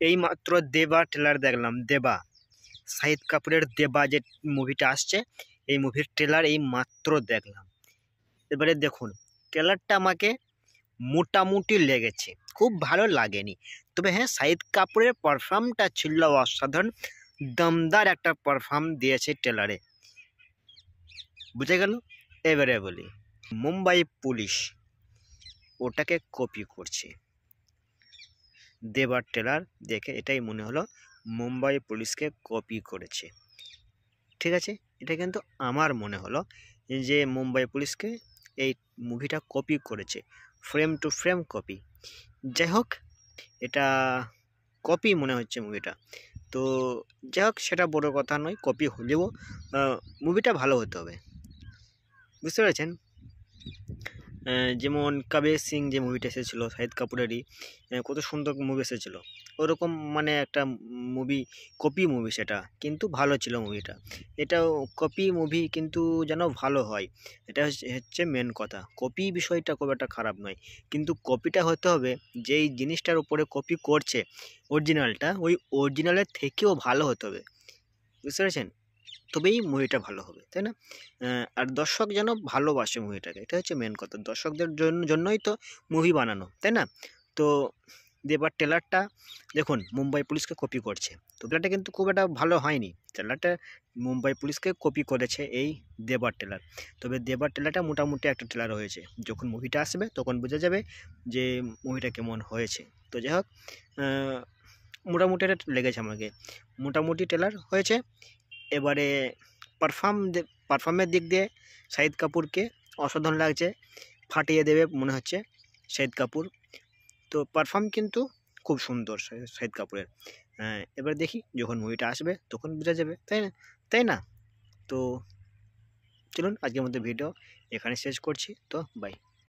এইমাত্র দেবা ট্রেলার দেখলাম। দেবা, শাহিদ কাপুরের দেবা যে মুভিটা আসছে, এই মুভির ট্রেলার এই মাত্র দেখলাম। এবারে দেখুন, ট্রেলারটা আমাকে মোটামুটি লেগেছে, খুব ভালো লাগেনি। তবে হ্যাঁ, শাহিদ কাপুরের পারফর্মটা ছিল অসাধারণ, দমদার একটা পারফর্ম দিয়েছে ট্রেলারে, বুঝে গেল। এবারে বলি, মুম্বাই পুলিশ ওটাকে কপি করছে। দেবার ট্রেলার দেখে এটাই মনে হলো মুম্বাই পুলিশকে কপি করেছে, ঠিক আছে। এটা কিন্তু আমার মনে হলো যে মুম্বাই পুলিশকে এই মুভিটা কপি করেছে, ফ্রেম টু ফ্রেম কপি। যাই হোক, এটা কপি মনে হচ্ছে মুভিটা। তো যাই হোক, সেটা বড় কথা নয়, কপি হলেও মুভিটা ভালো হতে হবে, বুঝতে পেরেছেন। যেমন কবির সিং যে মুভিটা এসেছিলো শাহিদ কাপুরেরই, কত সুন্দর মুভি এসেছিলো, ওরকম মানে একটা মুভি, কপি মুভি সেটা, কিন্তু ভালো ছিল মুভিটা। এটাও কপি মুভি, কিন্তু যেন ভালো হয়, এটা হচ্ছে মেন কথা। কপি বিষয়টা খুব একটা খারাপ নয়, কিন্তু কপিটা হতে হবে যেই জিনিসটার উপরে কপি করছে অরিজিনালটা, ওই অরিজিনালের থেকেও ভালো হতে হবে, বুঝতে পেরেছেন, তবেই মুভিটা ভালো হবে, তাই না। আর দর্শক যেন ভালোবাসে মুভিটাকে, এটা হচ্ছে মেন কথা। দর্শকদের জন্যই তো মুভি বানানো, তাই না। তো দেবার ট্রেলারটা দেখুন, মুম্বাই পুলিশকে কপি করছে, তো ট্রেলারটা কিন্তু খুব একটা ভালো হয়নি। ট্রেলারটা মুম্বাই পুলিশকে কপি করেছে এই দেবার ট্রেলার। তবে দেবার ট্রেলারটা মোটামুটি একটা ট্রেলার হয়েছে, যখন মুভিটা আসবে তখন বোঝা যাবে যে মুভিটা কেমন হয়েছে। তো যাই হোক, মোটামুটি এটা লেগেছে আমাকে, মোটামুটি ট্রেলার হয়েছে। এবারে পারফর্মের দিক দিয়ে শাহিদ কাপুরকে অসাধারণ লাগছে, ফাটিয়ে দেবে মনে হচ্ছে শাহিদ কাপুর। তো পারফর্ম কিন্তু খুব সুন্দর শাহিদ কাপুরের। এবার দেখি যখন মুভিটা আসবে তখন বোঝা যাবে, তাই না। তো চলুন, আজকের মধ্যে ভিডিও এখানে শেষ করছি, তো বাই।